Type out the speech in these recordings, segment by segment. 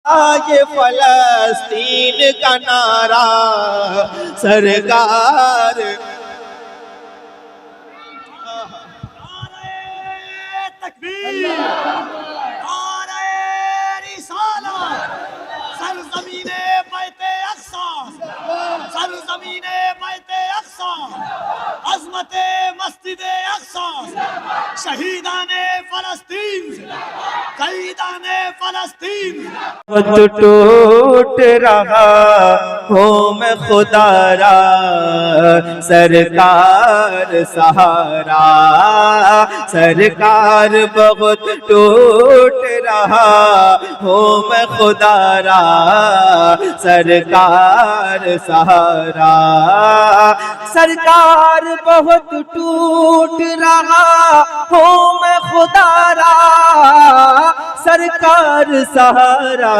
ये फलस्तीन का नारा सरकार। तकबीर, नारे रिसालत, सरज़मीने बैते अक़सा, सरज़मीने बैते अक़सा, अज़मते मस्जिदे अक़सा, शहीदाने फ़लस्तीन, शहीदाने फ़लस्तीन। टूट रहा हो मैं खुदारा सरकार सहारा, सरकार बहुत टूट रहा हो मैं खुदारा सरकार सहारा, सरकार बहुत टूट रहा हो मैं खुदारा सरकार सहारा,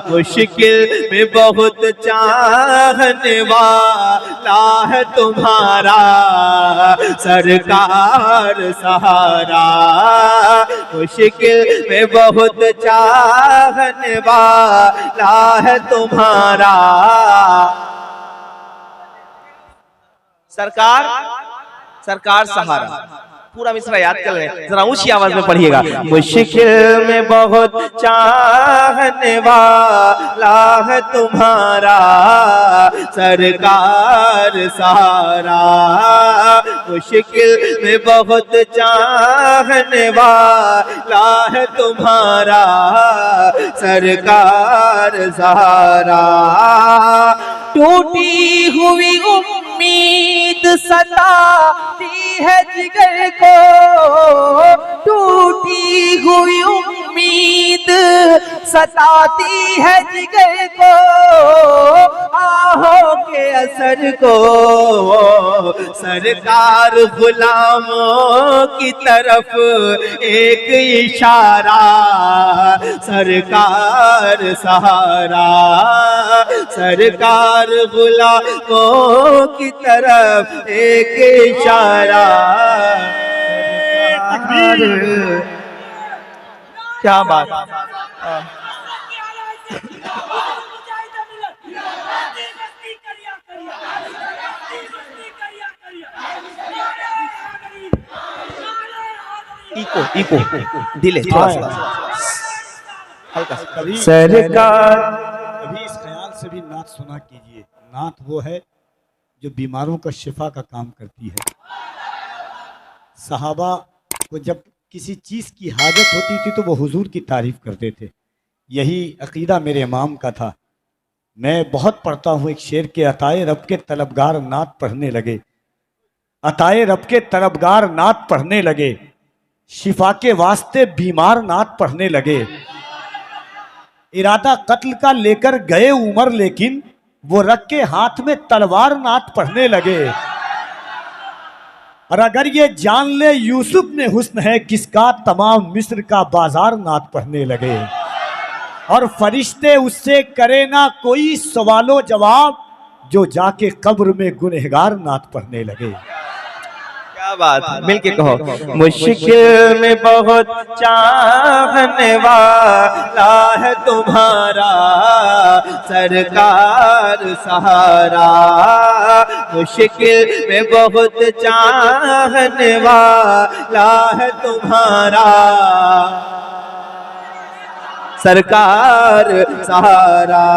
मुश्किल में बहुत चाहने वाला है तुम्हारा सरकार सहारा, मुश्किल में बहुत चाहने वाला है तुम्हारा सरकार, सरकार सहारा। पूरा मिसरा याद कर लें, जरा ऊंची आवाज में पढ़िएगा। मुश्किल में बहुत चाहने वाला है तुम्हारा सरकार सहारा, मुश्किल में बहुत चाहने वाला है तुम्हारा सरकार सहारा। टूटी हुई उम्मीद सताती है जिगर को, टूटी हुई उम्मीद सताती है जिगर को, आहों के असर को सरकार गुलामों की तरफ एक इशारा सरकार सहारा, सरकार गुलामों की तरफ एक इशारा। क्या बात, इको इको दिले हल्का सरकार। कभी इस ख्याल से भी नात सुना कीजिए, नात वो है जो बीमारों का शिफा का काम करती है। सहाबा को जब किसी चीज़ की हाजत होती थी तो वो हुजूर की तारीफ करते थे। यही अकीदा मेरे इमाम का था। मैं बहुत पढ़ता हूँ एक शेर के, अताए रब के तलबगार नात पढ़ने लगे, अताए रब के तलबगार नात पढ़ने लगे, शिफा के वास्ते बीमार नात पढ़ने लगे। इरादा कत्ल का लेकर गए उमर, लेकिन वो रख के हाथ में तलवार नात पढ़ने लगे। और अगर ये जान ले यूसुफ ने हुस्न है किसका, तमाम मिस्र का बाजार नात पढ़ने लगे। और फरिश्ते उससे करे ना कोई सवालो जवाब, जो जाके कब्र में गुनहगार नात पढ़ने लगे। क्या बात, मिलके कहो। मुश्किल में बहुत चाहने वाला है तुम्हारा सरकार सहारा, मुश्किल में बहुत चाहने वाला है तुम्हारा सरकार सहारा।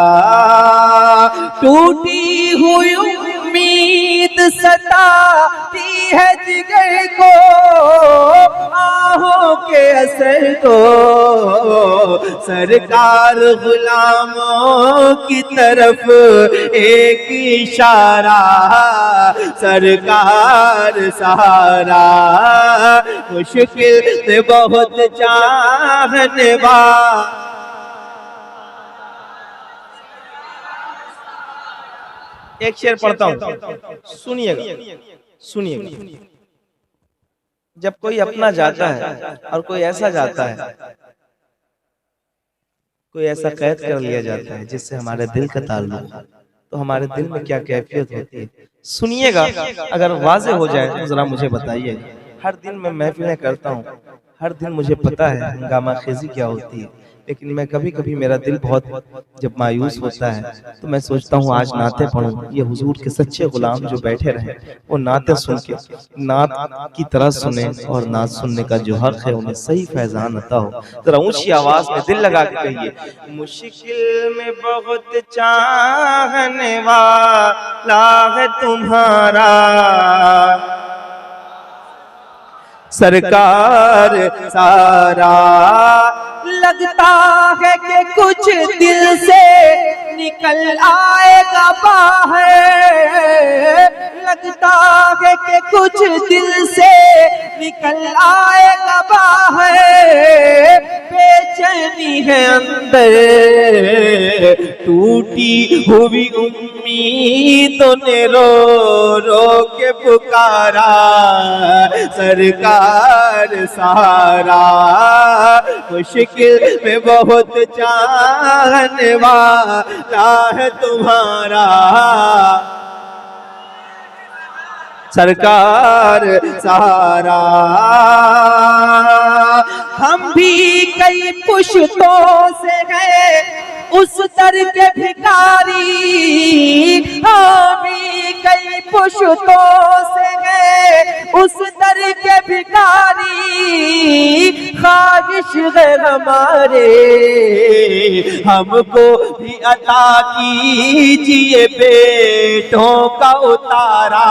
टूटी हुई उम्मीद सताती है जिगर को, आहों के असर को सरकार गुलामों की तरफ एक इशारा सरकार सहारा, मुश्किल से बहुत चाहने वाला। एक शेर पढ़ता हूँ, सुनिएगा सुनिएगा। जब कोई अपना जाता है और कोई ऐसा जाता है, कोई ऐसा कैद कर लिया जाता है जिससे हमारे दिल का ताल्लुक, तो हमारे दिल में क्या कैफियत होती है सुनिएगा। अगर वाज़ेह हो जाए तो जरा मुझे बताइए। हर दिन मैं महफिलें करता हूँ, हर दिन मुझे पता है हंगामा खेजी क्या होती है, लेकिन मैं कभी कभी मेरा दिल बहुत जब मायूस होता है तो मैं सोचता हूँ आज नाते पढ़ूं। ये हुजूर के सच्चे गुलाम जो बैठे रहे वो नाते सुन के नात की तरह सुने और नात सुनने का जो हक है उन्हें सही फैजान अता हो। जरा ऊंची आवाज में दिल लगा के कहिए, मुश्किल में बहुत चाहने वाला है तुम्हारा सरकार सारा, लगता है कि कुछ दिल से निकल आएगा बाहर, लगता है कि कुछ दिल से निकल आएगा बाहर, बेचैनी है अंदर टूटी हुई उम्मीदों ने रो रो के पुकारा सरकार सारा, मुश्किल में बहुत चाहने वाला है तुम्हारा सरकार सारा। हम भी कई पुश्तों से गए उस दर के भिखारी, हम भी कई पुश्तों से गए उस दर के भिखारी, ख्वाहिश है हमारे हमको भी अता कीजिए बेटों का उतारा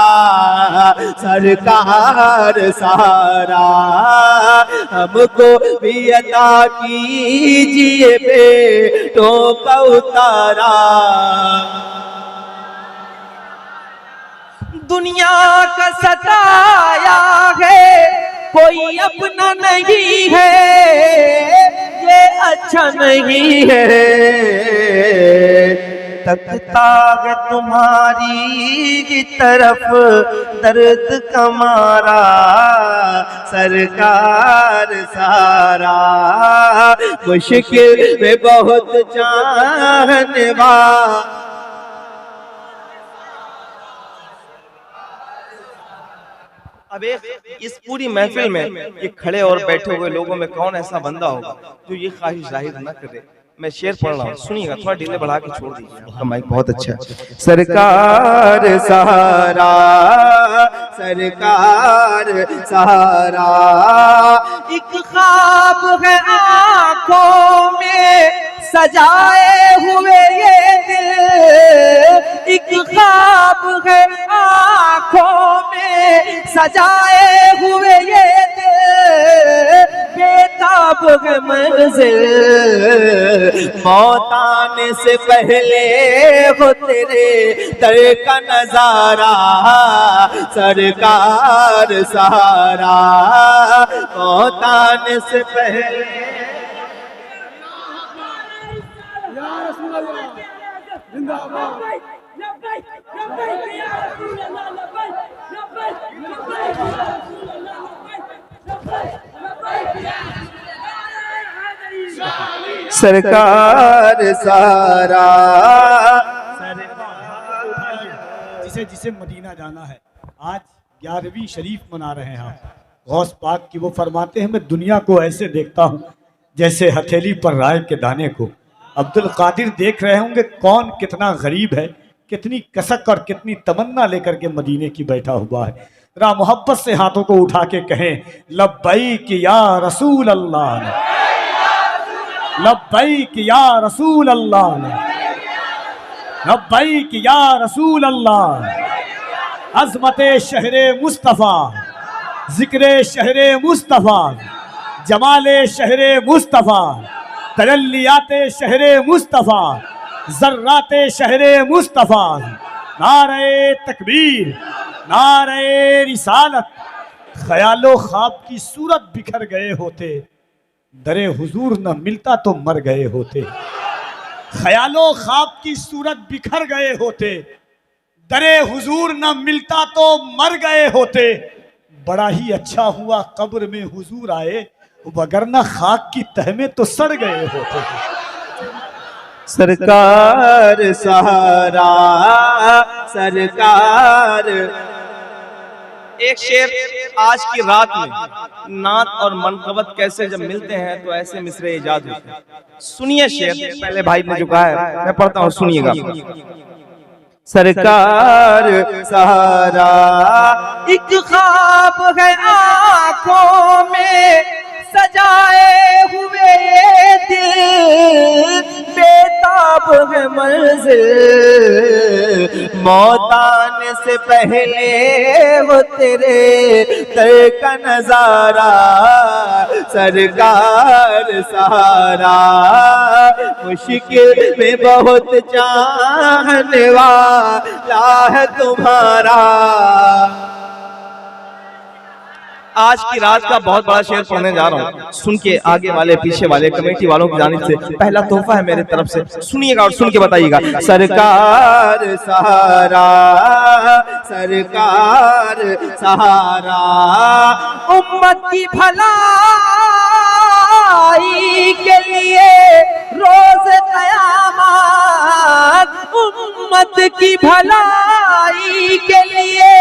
सरकार सारा, हमको भी अता कीजिए बेटों का उतारा। दुनिया का सताया है कोई अपना नहीं है, ये अच्छा नहीं है, तकता है तुम्हारी की तरफ दर्द कमारा सरकार सारा, मुश्किल में बहुत चाहने वाला। अब इस पूरी महफिल में ये खड़े और बैठे हुए लोगों में कौन ऐसा बंदा होगा जो ये ख्वाहिश जाहिर न करे। मैं शेर पढ़ रहा हूँ, सुनिएगा, थोड़ा डिले बढ़ा के छोड़ दीजिए, आपका माइक बहुत अच्छा है। सरकार सहारा सरकार सहारा, एक ख्वाब है आंखों में सजाए हुए ये दिल, एक ख्वाब है आंखों में सजाए हुए ये दिल, बेताब है मंजिल मौत आने से पहले हो तेरे दर का नजारा सरकार सहारा, मौत आने से पहले। सरकार सारा जिसे जिसे मदीना जाना है, आज 11वीं शरीफ मना रहे हैं आप। गौस पाक की वो फरमाते हैं, मैं दुनिया को ऐसे देखता हूँ जैसे हथेली पर राय के दाने को। अब्दुल कादिर देख रहे होंगे कौन कितना गरीब है, कितनी कसक और कितनी तमन्ना लेकर के मदीने की बैठा हुआ है। जरा मोहब्बत से हाथों को उठा के कहें, लब्बैक या रसूल अल्लाह, लब्बैक या रसूल अल्लाह, लब्बैक या रसूल अल्लाह। अज़मते शहरे मुस्तफ़ा, जिक्रे शहरे मुस्तफ़ा, जमाले शहरे मुस्तफ़ा, तजल्लियाते शहरे मुस्तफ़ा, ज़र्राते शहरे मुस्तफ़ा। नारे तकबीर, नारे रिसालत। ख्यालो ख्वाब की सूरत बिखर गए होते, दरे हुजूर न मिलता तो मर गए होते। ख्यालो ख्वाब की सूरत बिखर गए होते, दरे हुजूर न मिलता तो मर गए होते। बड़ा ही अच्छा हुआ कब्र में हुजूर आए, वगरना खाक की तह में तो सड़ गए होते। सरकार सहारा सरकार। एक शेर, आज की रात में नात और मनकबत कैसे जब मिलते हैं तो ऐसे मिसरे इजाद होते हैं। सुनिए शेर, पहले भाई ने जो कहा है मैं पढ़ता हूँ, सुनिएगा। सरकार सहारा एक ख्वाब है आंखों में सजाए हुए दिल, बेताब है मंजिल, मौत आने से पहले वो तेरे दर का नजारा। सरकार सहारा मुश्किल में बहुत चाहने वाला है तुम्हारा। आज की रात का बहुत बड़ा शेर पढ़ने जा रहा हूँ, सुन के आगे वाले पीछे वाले कमेटी वालों की जानिब से पहला तोहफा है मेरे तरफ से, सुनिएगा और सुन के बताइएगा। सरकार सहारा, सरकार सहारा उम्मत की भलाई के लिए रोज कयामत, उम्मत की भलाई के लिए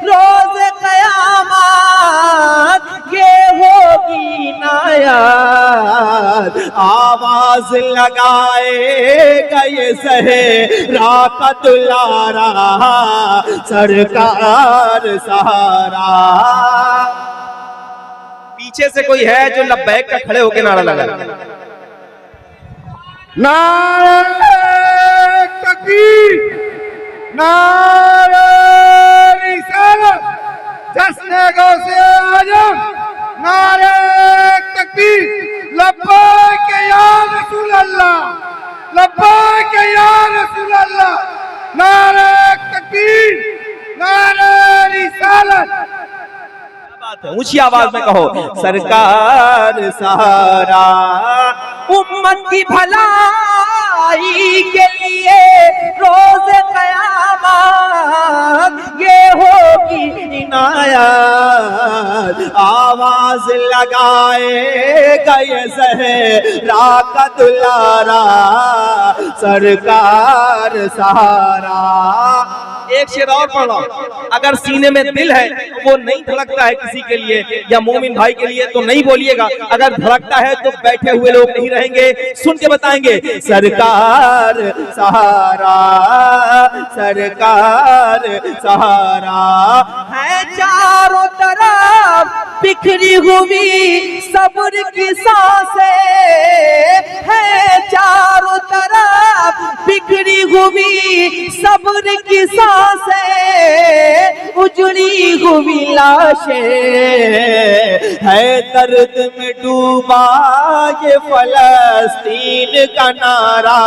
रोज कयामत ये होगी नायाद। आवाज लगाएगा ये सहरा का दुलारा, सरकार सहारा। पीछे से कोई है जो लब्बैक का खड़े होकर नारा लगा? नारे तकबीर, नारे रिसालत, जश्न गौसे आजम, नारे तकबीर, लब्बैक या रसूल अल्लाह, लब्बैक या रसूल अल्लाह, नारे तकबीर, नारे रिसालत। ऊंची आवाज में कहो, सरकार सहारा उम्मत की भलाई के लिए रोज कयामत ये होगी इनायत। आवाज लगाएगा ये सहरा का दुलारा, सरकार सहारा। एक शेर और पढ़ो, अगर सीने में दिल है वो नहीं धड़कता है किसी के लिए या मोमिन भाई के लिए तो नहीं बोलिएगा, अगर धड़कता है तो बैठे हुए लोग नहीं रहेंगे, सुन के बताएंगे। सरकार सहारा, सरकार सहारा है चारों तरफ बिखरी हुई सब्र की सांसें, है चारों तरफ बिखरी हुई सब्र की सांसें, उजड़ी हुई लाशें, है दर्द में डूबा ये फलस्तीन का नारा।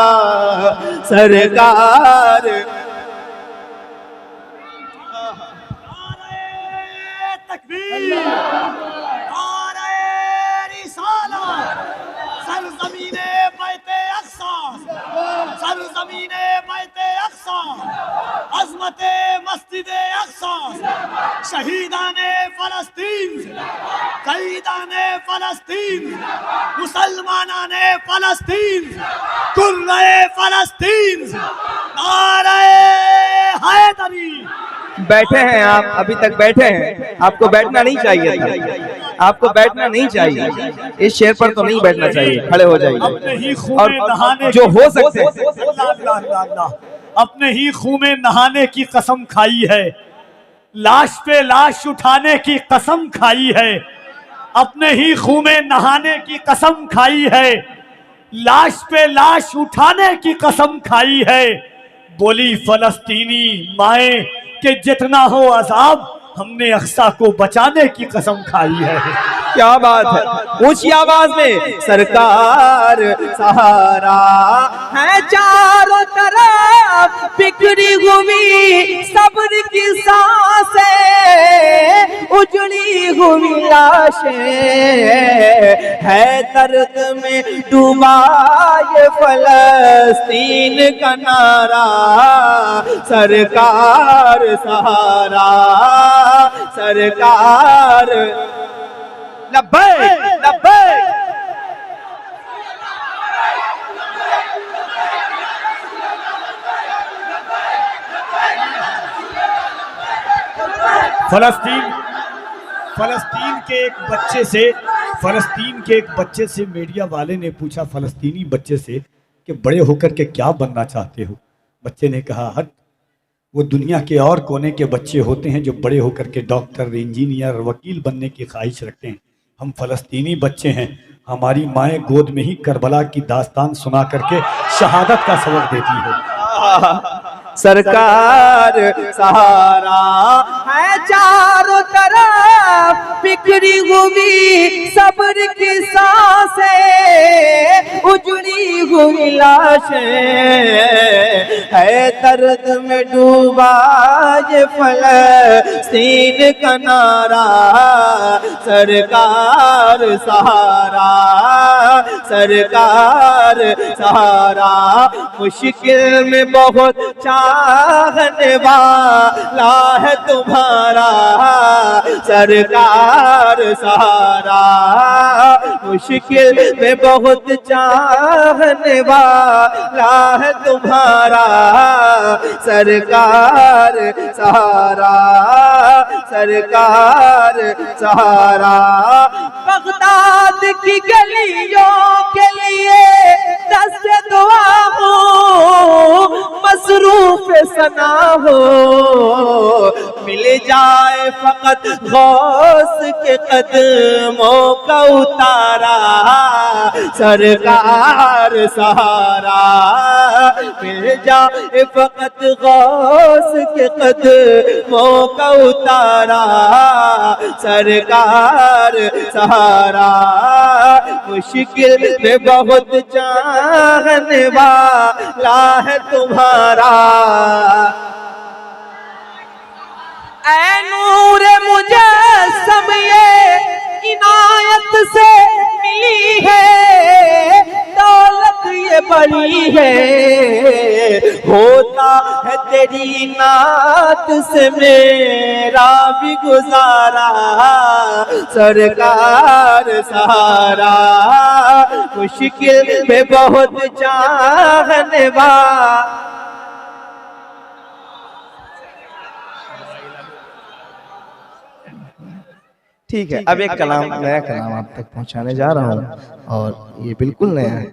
सरकार सरज़मीने बैते अक़सा, सरज़मीने बैते अक़सा, अज़मते मस्जिदे अक़सा, शहीदाने फ़लस्तीन, शहीदाने फ़लस्तीन, मुसलमानाने फ़लस्तीन, कुर्रे फ़लस्तीन, नारे हैदरी। बैठे हैं आप, अभी तक बैठे हैं, आपको बैठना नहीं चाहिए था, आपको बैठना नहीं चाहिए, इस शेर पर तो नहीं बैठना चाहिए, खड़े हो जाइए। और जो हो सकते हैं, अपने ही खून में नहाने की कसम खाई है, लाश पे लाश उठाने की कसम खाई है, अपने ही खून में नहाने की कसम खाई है, लाश पे लाश उठाने की कसम खाई है। बोली फलस्तीनी माए कि जितना हो अजाब हमने अक्सा को बचाने की कसम खाई है। क्या बात है, ऊंची आवाज में। सरकार सहारा है चारों तरफ बिखरी हुई सब्र की सांसें, उजड़ी हुई लाशें, है दर्द में डूबा ये फलस्तीन का नारा। सरकार सहारा, सरकार लब्बैक लब्बैक। फलस्तीन फलस्तीन के एक बच्चे से मीडिया वाले ने पूछा, फलस्तीनी बच्चे से, कि बड़े होकर के क्या बनना चाहते हो। बच्चे ने कहा, हट, वो दुनिया के और कोने के बच्चे होते हैं जो बड़े होकर के डॉक्टर, इंजीनियर, वकील बनने की ख्वाहिश रखते हैं। हम फलस्तीनी बच्चे हैं, हमारी माएँ गोद में ही करबला की दास्तान सुना करके शहादत का सबक देती है। सरकार सहारा है चारों तरफ, बिखरी हुई सब्र की सांसें, उजड़ी हुई लाशें, है दर्द में डूबा ये फलस्तीन का नारा। सरकार सहारा, सरकार सहारा, मुश्किल में बहुत चाहने वाला है तुम्हारा। सरकार सहारा, मुश्किल में बहुत चाहने वाला है तुम्हारा। सरकार सहारा, सरकार सहारा, बगदाद की गलियों के लिए दस्त दुआ हो, मसरूफ सना हो, मिल जाए फकत गौस के कदमों का उतारा। सरकार सहारा, मिल जाए फकत गौस के कदमों का उतारा। सरकार सहारा, मुश्किल में बहुत चाहने वाला है तुम्हारा। ऐ नूर मुजस्सम ये इनायत से मिली है, दौलत ये बड़ी है, होता है तेरी नात से मेरा भी गुजारा। सरकार सहारा, मुश्किल में बहुत चाहने वाला। ठीक है, अब एक कलाम, नया कलाम आप तक पहुंचाने जा रहा हूं, और ये बिल्कुल नया है।